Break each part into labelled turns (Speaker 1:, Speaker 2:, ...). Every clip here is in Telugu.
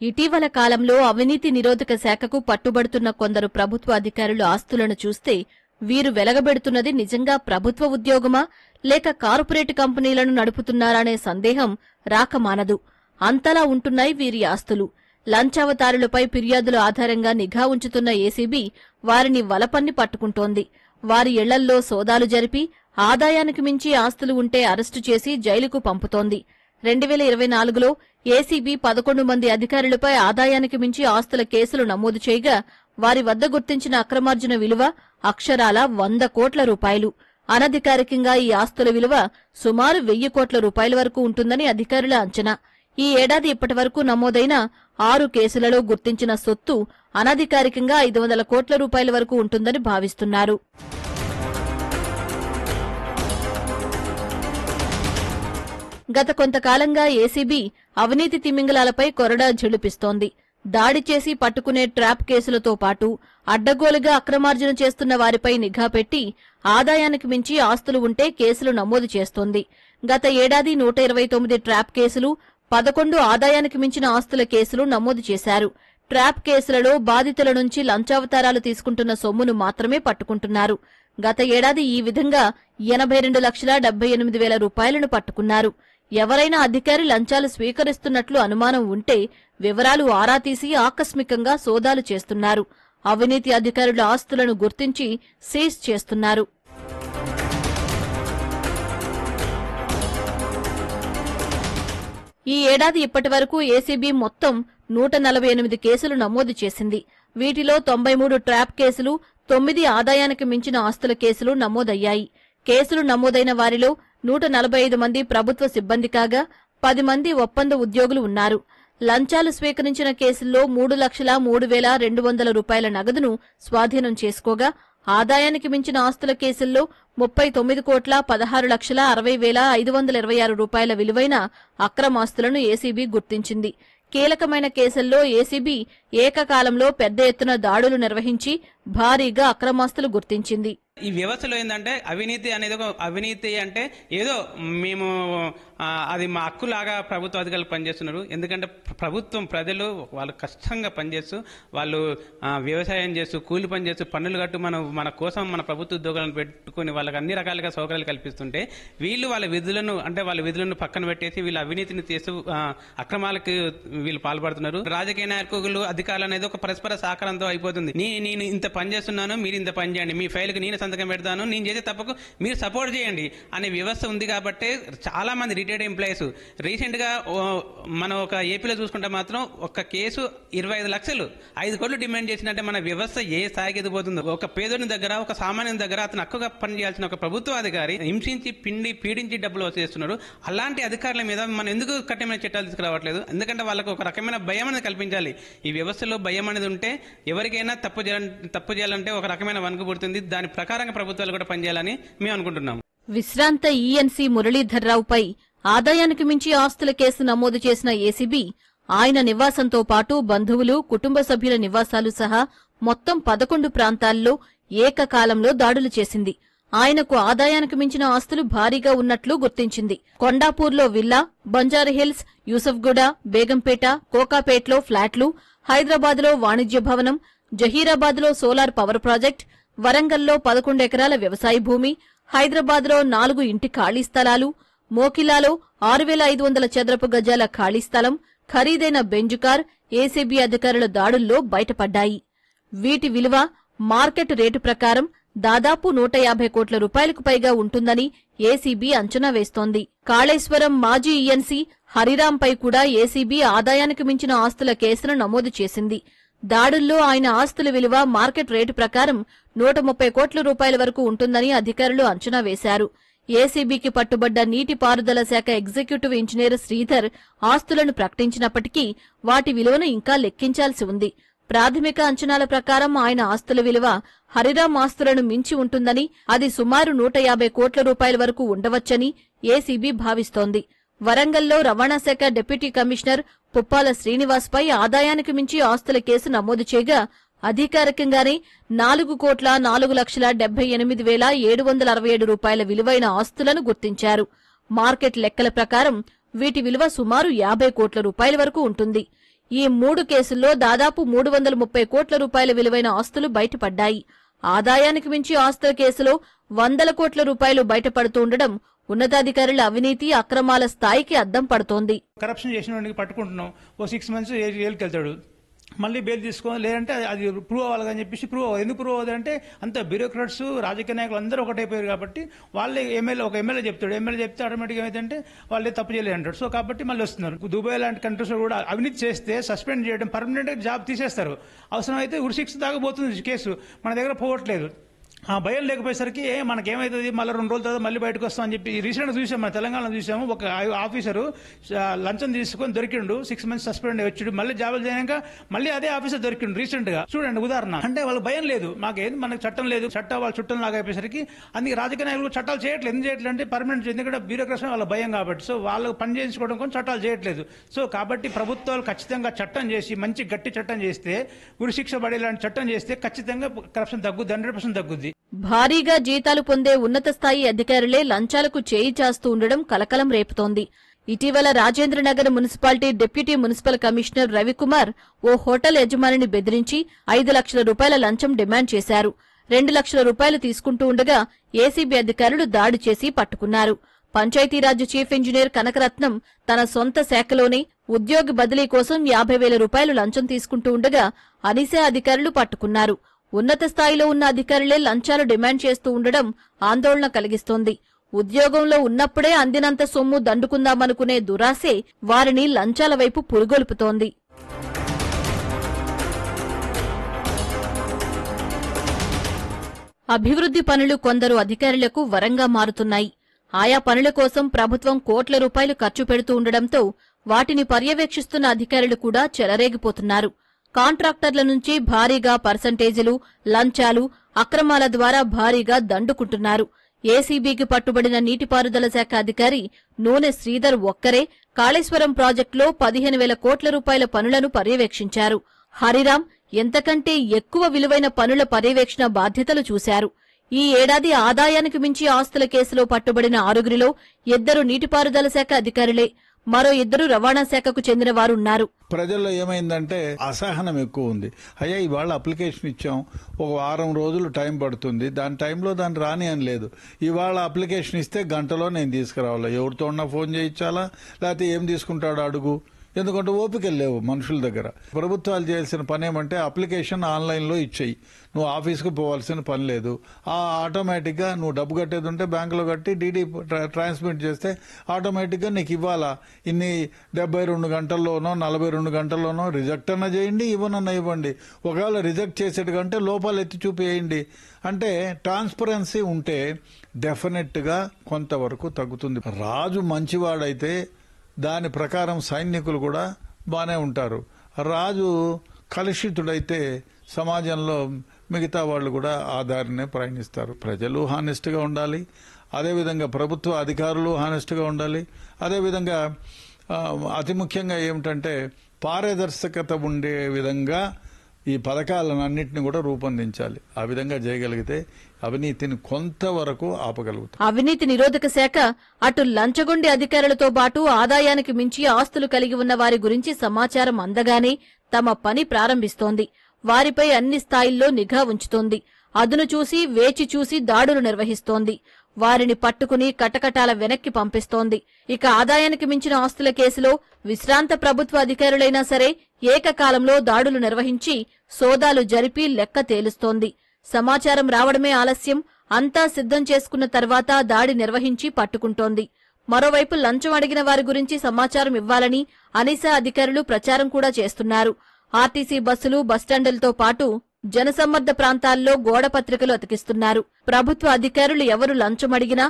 Speaker 1: ఇటీవల కాలంలో అవినీతి నిరోధక శాఖకు పట్టుబడుతున్న కొందరు ప్రభుత్వ అధికారుల ఆస్తులను చూస్తే వీరు వెలగబెడుతున్నది నిజంగా ప్రభుత్వ ఉద్యోగమా లేక కార్పొరేట్ కంపెనీలను నడుపుతున్నారనే సందేహం రాకమానదు. అంతలా ఉంటున్నాయి వీరి ఆస్తులు. లంచావతారులపై ఫిర్యాదుల ఆధారంగా నిఘా ఉంచుతున్న ఏసీబీ వారిని వలపన్ని పట్టుకుంటోంది. వారి ఇళ్లల్లో సోదాలు జరిపి ఆదాయానికి మించి ఆస్తులు ఉంటే అరెస్టు చేసి జైలుకు పంపుతోంది. 2024లో ఏసీబీ 11 మంది అధికారులపై ఆదాయానికి మించి ఆస్తుల కేసులు నమోదు చేయగా వారి వద్ద గుర్తించిన అక్రమార్జన విలువ అక్షరాల 100 కోట్ల రూపాయలు. అనధికారికంగా ఈ ఆస్తుల విలువ సుమారు 1000 కోట్ల రూపాయల వరకు ఉంటుందని అధికారుల అంచనా. ఈ ఏడాది ఇప్పటివరకు నమోదైన 6 కేసులలో గుర్తించిన సొత్తు అనధికారికంగా 500 కోట్ల రూపాయల వరకు ఉంటుందని భావిస్తున్నారు. గత కొంతకాలంగా ఏసీబీ అవినీతి తిమింగలాలపై కొరడా ఝుళిపిస్తోంది. దాడి చేసి పట్టుకునే ట్రాప్ కేసులతో పాటు అడ్డగోలుగా అక్రమార్జన చేస్తున్న వారిపై నిఘా పెట్టి ఆదాయానికి మించి ఆస్తులు ఉంటే కేసులు నమోదు చేస్తోంది. గత ఏడాది 129 ట్రాప్ కేసులు, 11 ఆదాయానికి మించిన ఆస్తుల కేసులు నమోదు చేశారు. ట్రాప్ కేసులలో బాధితుల నుంచి లంచావతారాలు తీసుకుంటున్న సొమ్మును మాత్రమే పట్టుకుంటున్నారు. గత ఏడాది ఈ విధంగా 82,78,000 రూపాయలను పట్టుకున్నారు. ఎవరైనా అధికారి లంచాలు స్వీకరిస్తున్నట్లు అనుమానం ఉంటే వివరాలు ఆరా తీసి ఆకస్మికంగా సోదాలు చేస్తున్నారు. అవినీతి అధికారుల ఆస్తులను గుర్తించి సీజ్ చేస్తున్నారు. ఈ ఏడాది ఇప్పటివరకు ఏసీబీ మొత్తం 148 కేసులు నమోదు చేసింది. వీటిలో 93 ట్రాప్ కేసులు, 9 ఆదాయానికి మించిన ఆస్తుల కేసులు నమోదయ్యాయి. కేసులు నమోదైన వారిలో 145 మంది ప్రభుత్వ సిబ్బంది కాగా 10 మంది ఒప్పంద ఉద్యోగులు ఉన్నారు. లంచాలు స్వీకరించిన కేసుల్లో 3,03,200 రూపాయల నగదును స్వాధీనం చేసుకోగా ఆదాయానికి మించిన ఆస్తుల కేసుల్లో 39,16,60,526 రూపాయల విలువైన అక్రమాస్తులను ఏసీబీ గుర్తించింది. కీలకమైన కేసుల్లో ఏసీబీ ఏకకాలంలో పెద్ద ఎత్తున దాడులు నిర్వహించి భారీగా అక్రమాస్తులు గుర్తించింది.
Speaker 2: ఈ వ్యవస్థలో ఏంటంటే అవినీతి అనేది అవినీతి అంటే ఏదో మేము అది మా హక్కులాగా ప్రభుత్వ అధికారులు పనిచేస్తున్నారు. ఎందుకంటే ప్రభుత్వం ప్రజలు వాళ్ళు కష్టంగా పనిచేస్తూ వాళ్ళు వ్యవసాయం చేస్తూ కూలి పని చేస్తూ పన్నులు కట్టు మన కోసం మన ప్రభుత్వ ఉద్యోగాలను పెట్టుకుని వాళ్ళకి అన్ని రకాలుగా సౌకర్యాలు కల్పిస్తుంటే వీళ్ళు వాళ్ళ విధులను పక్కన పెట్టేసి వీళ్ళ అవినీతిని చేస్తూ అక్రమాలకు వీళ్ళు పాల్పడుతున్నారు. రాజకీయ నాయకులు అధికారులు అనేది ఒక పరస్పర సహకారంతో అయిపోతుంది. నేను ఇంత పని చేస్తున్నాను, మీరు ఇంత పని చేయండి, మీ ఫైల్కి నేను సంతకం పెడతాను, నేను చేసే తప్పకు మీరు సపోర్ట్ చేయండి అనే వ్యవస్థ ఉంది. కాబట్టి చాలా మంది రిటైర్డ్ ఎంప్లాయీస్ రీసెంట్ గా మనం ఒక ఏపీలో చూసుకుంటే మాత్రం ఒక కేసు 25 లక్షలు 5 కోట్లు డిమాండ్ చేసినట్టే మన వ్యవస్థ ఏ స్థాయికి ఎదిగిపోతుందో. ఒక పేదోని దగ్గర, ఒక సామాన్యుని దగ్గర అతను హక్కుగా పనిచేయాల్సిన ఒక ప్రభుత్వ అధికారి హింసించి పీడించి డబ్బులు వసూలిస్తున్నారు. అలాంటి అధికారుల మీద మనం ఎందుకు కఠినమైన చట్టాలు తీసుకురావట్లేదు? ఎందుకంటే వాళ్ళకు ఒక రకమైన భయం అనేది కల్పించాలి. ఈ వ్యవస్థలో భయం అనేది ఉంటే ఎవరికైనా తప్పు చేయాలంటే ఒక రకమైన వణుకు పుడుతుంది. దాని ప్రకారంగా ప్రభుత్వాలు కూడా పనిచేయాలని మేము అనుకుంటున్నాం.
Speaker 1: విశ్రాంత ఈఎన్సీ మురళీధర్రావుపై ఆదాయానికి మించి ఆస్తుల కేసు నమోదు చేసిన ఏసీబీ ఆయన నివాసంతో పాటు బంధువులు, కుటుంబ సభ్యుల నివాసాలు సహా మొత్తం 11 ప్రాంతాల్లో ఏకకాలంలో దాడులు చేసింది. ఆయనకు ఆదాయానికి మించిన ఆస్తులు భారీగా ఉన్నట్లు గుర్తించింది. కొండాపూర్లో విల్లా, బంజారాహిల్స్, యూసఫ్గూడ, బేగంపేట, కోకాపేట్లో ఫ్లాట్లు, హైదరాబాద్లో వాణిజ్య భవనం, జహీరాబాద్లో సోలార్ పవర్ ప్రాజెక్ట్, వరంగల్లో 11 ఎకరాల వ్యవసాయ భూమి, హైదరాబాద్లో 4 ఇంటి ఖాళీ స్థలాలు, మోకిలాలో 6,500 చదరపు గజాల ఖాళీ స్థలం, ఖరీదైన బెంజ్ కార్ ఏసీబీ అధికారుల దాడుల్లో బయటపడ్డాయి. వీటి విలువ మార్కెట్ రేటు ప్రకారం దాదాపు 150 కోట్ల రూపాయలకు పైగా ఉంటుందని ఏసీబీ అంచనా వేస్తోంది. కాళేశ్వరం మాజీ ఈఎన్సీ హరిరాంపై కూడా ఏసీబీ ఆదాయానికి మించిన ఆస్తుల కేసును నమోదు చేసింది. దాడుల్లో ఆయన ఆస్తుల విలువ మార్కెట్ రేటు ప్రకారం 130 కోట్ల రూపాయల వరకు ఉంటుందని అధికారులు అంచనా వేశారు. ఏసీబీకి పట్టుబడ్డ నీటిపారుదల శాఖ ఎగ్జిక్యూటివ్ ఇంజనీర్ శ్రీధర్ ఆస్తులను ప్రకటించినప్పటికీ వాటి విలువను ఇంకా లెక్కించాల్సి ఉంది. ప్రాథమిక అంచనాల ప్రకారం ఆయన ఆస్తుల విలువ హరిరాం ఆస్తులను మించి ఉంటుందని, అది సుమారు 150 కోట్ల రూపాయల వరకు ఉండవచ్చని ఏసీబీ భావిస్తోంది. వరంగల్లో రవాణా శాఖ డిప్యూటీ కమిషనర్ పుప్పాల శ్రీనివాస్పై ఆదాయానికి మించి ఆస్తుల కేసు నమోదు చేయగా అధికారికంగానే 4,04,78,767 రూపాయల విలువైన ఆస్తులను గుర్తించారు. మార్కెట్ లెక్కల ప్రకారం వీటి విలువ సుమారు 50 కోట్ల రూపాయల వరకు ఉంటుంది. ఈ 3 కేసుల్లో దాదాపు 330 కోట్ల రూపాయల విలువైన ఆస్తులు బయటపడ్డాయి. ఆదాయానికి మించి ఆస్తుల కేసులో 100 కోట్ల రూపాయలు బయటపడుతుండడం ఉన్నతాధికారుల అవినీతి అక్రమాల స్థాయికి అద్దం పడుతోంది.
Speaker 3: కరప్షన్ చేసిన వాడికి పట్టుకుంటున్నాం, ఓ 6 months జైలుకి వెళ్తాడు, మళ్ళీ బెయిల్ తీసుకోవాలి, లేదంటే అది ప్రూవ్ అవ్వాలని చెప్పేసి ఎందుకు ప్రూవ్ అవ్వదు అంటే అంత బ్యూరోక్రాట్స్ రాజకీయ నాయకులు అందరూ ఒకటైపోయారు కాబట్టి వాళ్ళే ఒక ఎమ్మెల్యే చెప్తే ఆటోమేటిక్గా ఏమైందంటే వాళ్ళే తప్పు చేయలేదు అంటారు. సో కాబట్టి మళ్ళీ వస్తున్నారు. దుబాయ్ లాంటి కంట్రీస్ కూడా అవినీతి చేస్తే సస్పెండ్ చేయడం, పర్మనెంట్ జాబ్ తీసేస్తారు. అవసరం అయితే ఉరిశిక్ష దాకా పోతుంది కేసు, మన దగ్గర పోవట్లేదు. ఆ భయం లేకపోయేసరికి మనకేమవుతుంది, మళ్ళీ 2 రోజుల తర్వాత మళ్ళీ బయటకు వస్తామని చెప్పి రీసెంట్గా చూసాము, మన తెలంగాణలో చూసాము. ఒక ఆఫీసరు లంచం తీసుకొని దొరికిండు, 6 months సస్పెండ్ వచ్చాడు, మళ్ళీ జాబులు చేయక మళ్ళీ అదే ఆఫీసర్ దొరికిండు రీసెంట్ గా. చూడండి ఉదాహరణ. అంటే వాళ్ళకి భయం లేదు, మనకు చట్టం లేదు, వాళ్ళ చుట్టం లాగా అయిపోయేసరికి అందుకే రాజకీయ నాయకులు చట్టాలు చేయట్లేదు. ఎందుకు చేయట్లేదు అంటే పర్మనెంట్, ఎందుకంటే బ్యూరోక్రసీ వాళ్ళ భయం కాబట్టి. సో వాళ్ళకు పని చేయించుకోవడం కోసం చట్టాలు చేయట్లేదు. సో కాబట్టి ప్రభుత్వాలు ఖచ్చితంగా చట్టం చేసి మంచి గట్టి చట్టం చేస్తే, ఉరిశిక్ష పడేలాంటి చట్టం చేస్తే ఖచ్చితంగా కరప్షన్ తగ్గుద్ది, 100% తగ్గుద్ది.
Speaker 1: భారీగా జీతాలు పొందే ఉన్నత స్థాయి అధికారులే లంచాలకు చేయి చాస్తూ ఉండడం కలకలం రేపుతోంది. ఇటీవల Rajendranagar municipality deputy municipal commissioner Ravikumar ఓ హోటల్ యజమానిని బెదిరించి 5 లక్షల రూపాయల లంచం డిమాండ్ చేశారు. 2 లక్షల రూపాయలు తీసుకుంటూ ఉండగా ఏసీబీ అధికారులు దాడి చేసి పట్టుకున్నారు. పంచాయతీరాజ్ చీఫ్ ఇంజనీర్ కనకరత్నం తన సొంత శాఖలోనే ఉద్యోగి బదిలీ కోసం 50,000 రూపాయలు లంచం తీసుకుంటూ ఉండగా అనిసా అధికారులు పట్టుకున్నారు. ఉన్నత స్థాయిలో ఉన్న అధికారులే లంచాలు డిమాండ్ చేస్తూ ఉండడం ఆందోళన కలిగిస్తోంది. ఉద్యోగంలో ఉన్నప్పుడే అందినంత సొమ్ము దండుకుందామనుకునే దురాశే వారిని లంచాల వైపు పురుగొల్పుతోంది. అభివృద్ధి పనులు కొందరు అధికారులకు వరంగా మారుతున్నాయి. ఆయా పనుల కోసం ప్రభుత్వం కోట్ల రూపాయలు ఖర్చు పెడుతూ ఉండడంతో వాటిని పర్యవేక్షిస్తున్న అధికారులు కూడా చెలరేగిపోతున్నారు. కాంట్రాక్టర్ల నుంచి భారీగా పర్సంటేజీలు, లంచాలు, అక్రమాల ద్వారా భారీగా దండుకుంటున్నారు. ఏసీబీకి పట్టుబడిన నీటిపారుదల శాఖ అధికారి నూనె శ్రీధర్ ఒక్కరే కాళేశ్వరం ప్రాజెక్టులో 15,000 కోట్ల రూపాయల పనులను పర్యవేక్షించారు. హరిరాం ఎంతకంటే ఎక్కువ విలువైన పనుల పర్యవేక్షణ బాధ్యతలు చూశారు. ఈ ఏడాది ఆదాయానికి మించి ఆస్తుల కేసులో పట్టుబడిన 6గురిలో 2 నీటిపారుదల శాఖ అధికారులే, మరో 2 రవాణా శాఖకు చెందిన వారున్నారు.
Speaker 4: ప్రజల్లో ఏమైందంటే అసహనం ఎక్కువ ఉంది. అయ్యా ఇవాళ అప్లికేషన్ ఇచ్చాం, ఒక వారం రోజులు టైం పడుతుంది, దాని టైంలో దాన్ని రాని అని లేదు. ఇవాళ అప్లికేషన్ ఇస్తే గంటలో నేను తీసుకురావాలా, ఎవరితో ఉన్నా ఫోన్ చేయించాలా, లేకపోతే ఏం తీసుకుంటాడో అడుగు. ఎందుకంటే ఓపికలు లేవు మనుషుల దగ్గర. ప్రభుత్వాలు చేయాల్సిన పని ఏమంటే అప్లికేషన్ ఆన్లైన్లో ఇచ్చేయి, నువ్వు ఆఫీస్కి పోవాల్సిన పని లేదు. ఆటోమేటిక్గా నువ్వు డబ్బు కట్టేది ఉంటే బ్యాంకులో కట్టి డీడీ ట్రాన్స్మిట్ చేస్తే ఆటోమేటిక్గా నీకు ఇవ్వాలా. ఇన్ని 72 గంటల్లోనో 42 గంటల్లోనో రిజెక్ట్ అన్నా చేయండి, ఇవ్వనన్నా ఇవ్వండి. ఒకవేళ రిజెక్ట్ చేసేటికంటే లోపాలు ఎత్తి చూపేయండి. అంటే ట్రాన్స్పరెన్సీ ఉంటే డెఫినెట్గా కొంతవరకు తగ్గుతుంది. రాజు మంచివాడైతే దాని ప్రకారం సైనికులు కూడా బాగానే ఉంటారు. రాజు కలుషితుడైతే సమాజంలో మిగతా వాళ్ళు కూడా ఆ దారినే ప్రయాణిస్తారు. ప్రజలు హానెస్ట్గా ఉండాలి, అదేవిధంగా ప్రభుత్వ అధికారులు హానెస్ట్గా ఉండాలి. అదేవిధంగా అతి ముఖ్యంగా ఏమిటంటే పారదర్శకత ఉండే విధంగా ఈ పథకాలన్నింటినీ కూడా రూపొందించాలి. ఆ విధంగా చేయగలిగితే అవినీతిని కొంతవరకు ఆపగలుగుతాం.
Speaker 1: అవినీతి నిరోధక శాఖ అటు లంచగొండి అధికారులతో పాటు ఆదాయానికి మించి ఆస్తులు కలిగి ఉన్న వారి గురించి సమాచారం అందగానే తమ పని ప్రారంభిస్తోంది. వారిపై అన్ని స్థాయిల్లో నిఘా ఉంచుతోంది. అదును చూసి వేచి చూసి దాడులు నిర్వహిస్తోంది. వారిని పట్టుకుని కటకటాల వెనక్కి పంపిస్తోంది. ఇక ఆదాయానికి మించిన ఆస్తుల కేసులో విశ్రాంత ప్రభుత్వ అధికారులైనా సరే ఏకకాలంలో దాడులు నిర్వహించి సోదాలు జరిపి లెక్క తేలుస్తోంది. సమాచారం రావడమే ఆలస్యం, అంతా సిద్ధం చేసుకున్న తర్వాత దాడి నిర్వహించి పట్టుకుంటోంది. మరోవైపు లంచం అడిగిన వారి గురించి సమాచారం ఇవ్వాలని అనిసా అధికారులు ప్రచారం కూడా చేస్తున్నారు. ఆర్టీసీ బస్సులు, బస్టాండులతో పాటు జనసమ్మర్ద ప్రాంతాల్లో గోడపత్రికలు అతికిస్తున్నారు. ప్రభుత్వ అధికారులు ఎవరు లంచం అడిగినా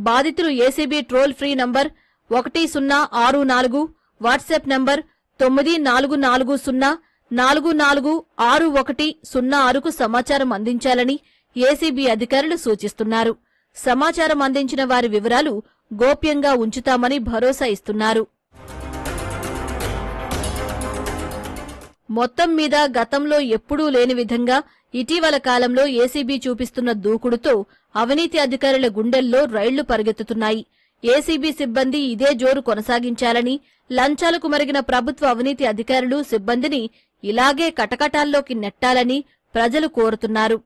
Speaker 1: బాధితులు ACB toll free number 1064, WhatsApp number 9440446106కు సమాచారం అందించాలని ఏసీబీ అధికారులు సూచిస్తున్నారు. సమాచారం అందించిన వారి వివరాలు గోప్యంగా ఉంచుతామని భరోసా ఇస్తున్నారు. మొత్తం మీద గతంలో ఎప్పుడూ లేని విధంగా ఇటీవల కాలంలో ఏసీబీ చూపిస్తున్న దూకుడుతో అవినీతి అధికారుల గుండెల్లో రైళ్లు పరిగెత్తుతున్నాయి. ఏసీబీ సిబ్బంది ఇదే జోరు కొనసాగించాలని, లంచాలకు మరిగిన ప్రభుత్వ అవినీతి అధికారులు సిబ్బందిని ఇలాగే కటకటాల్లోకి నెట్టాలని ప్రజలు కోరుతున్నారు.